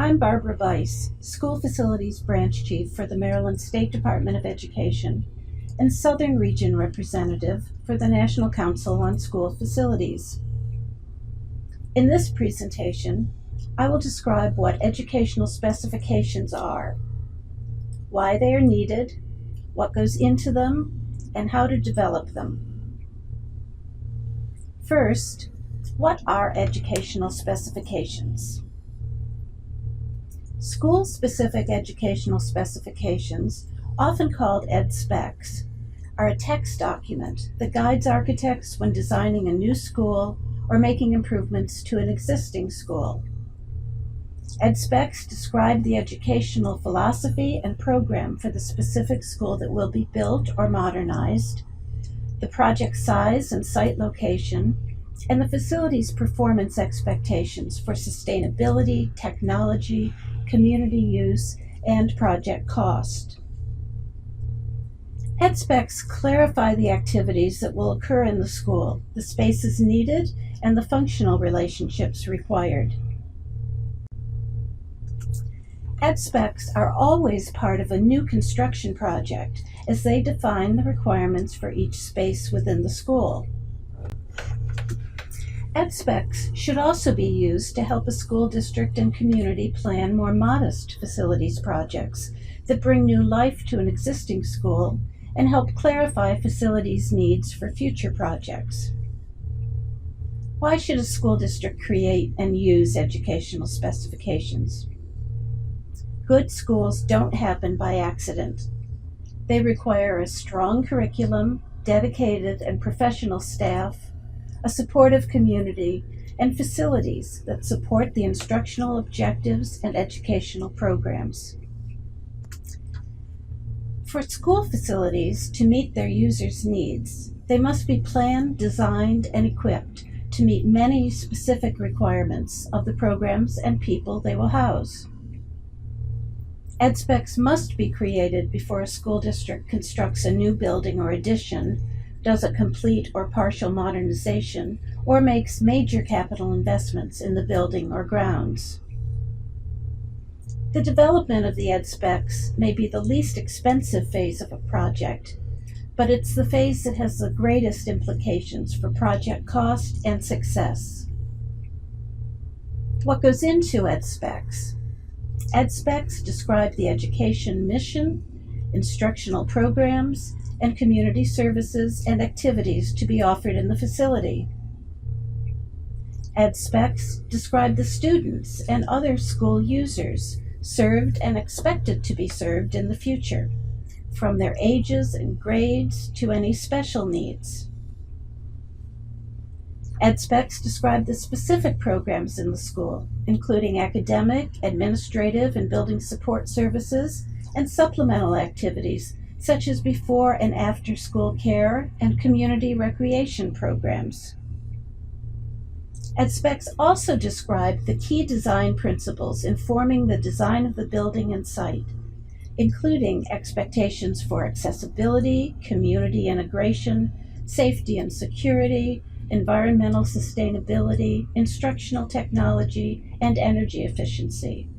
I'm Barbara Bice, School Facilities Branch Chief for the Maryland State Department of Education and Southern Region Representative for the National Council on School Facilities. In this presentation, I will describe what educational specifications are, why they are needed, what goes into them, and how to develop them. First, what are educational specifications? School-specific educational specifications, often called ed specs, are a text document that guides architects when designing a new school or making improvements to an existing school. Ed specs describe the educational philosophy and program for the specific school that will be built or modernized, the project size and site location, and the facility's performance expectations for sustainability, technology, community use, and project cost. Ed specs clarify the activities that will occur in the school, the spaces needed, and the functional relationships required. Ed specs are always part of a new construction project as they define the requirements for each space within the school. Ed specs should also be used to help a school district and community plan more modest facilities projects that bring new life to an existing school and help clarify facilities needs for future projects. Why should a school district create and use educational specifications? Good schools don't happen by accident. They require a strong curriculum, dedicated and professional staff, a supportive community, and facilities that support the instructional objectives and educational programs. For school facilities to meet their users' needs, they must be planned, designed, and equipped to meet many specific requirements of the programs and people they will house. Ed specs must be created before a school district constructs a new building or addition, does a complete or partial modernization, or makes major capital investments in the building or grounds. The development of the ed specs may be the least expensive phase of a project, but it's the phase that has the greatest implications for project cost and success. What goes into ed specs? Ed specs describe the education mission, instructional programs, and community services and activities to be offered in the facility. Ed specs describe the students and other school users served and expected to be served in the future, from their ages and grades to any special needs. Ed specs describe the specific programs in the school, including academic, administrative, and building support services, and supplemental activities such as before and after school care and community recreation programs. Ed specs also describe the key design principles informing the design of the building and site, including expectations for accessibility, community integration, safety and security, environmental sustainability, instructional technology, and energy efficiency.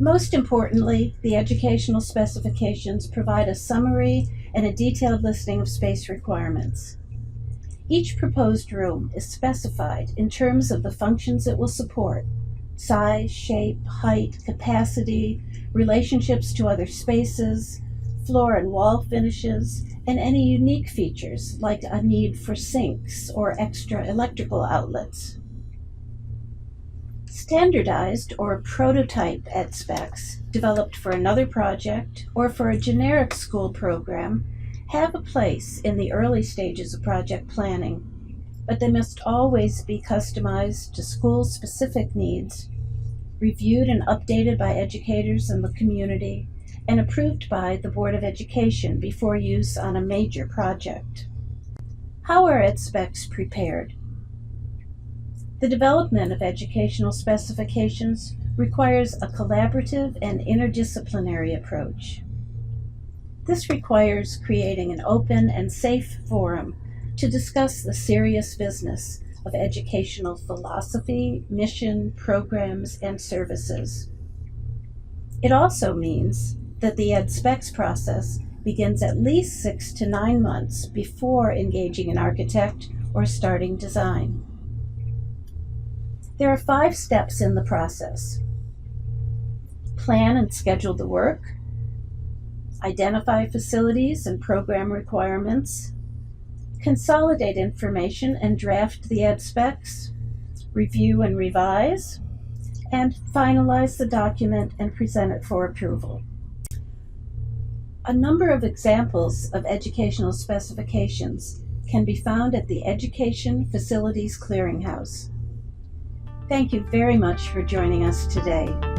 Most importantly, the educational specifications provide a summary and a detailed listing of space requirements. Each proposed room is specified in terms of the functions it will support: size, shape, height, capacity, relationships to other spaces, floor and wall finishes, and any unique features like a need for sinks or extra electrical outlets. Standardized or prototype ed specs developed for another project or for a generic school program have a place in the early stages of project planning, but they must always be customized to school-specific needs, reviewed and updated by educators in the community, and approved by the Board of Education before use on a major project. How are ed specs prepared? The development of educational specifications requires a collaborative and interdisciplinary approach. This requires creating an open and safe forum to discuss the serious business of educational philosophy, mission, programs, and services. It also means that the Ed Specs process begins at least 6 to 9 months before engaging an architect or starting design. There are 5 steps in the process. Plan and schedule the work, identify facilities and program requirements, consolidate information and draft the Ed Specs, review and revise, and finalize the document and present it for approval. A number of examples of educational specifications can be found at the Education Facilities Clearinghouse. Thank you very much for joining us today.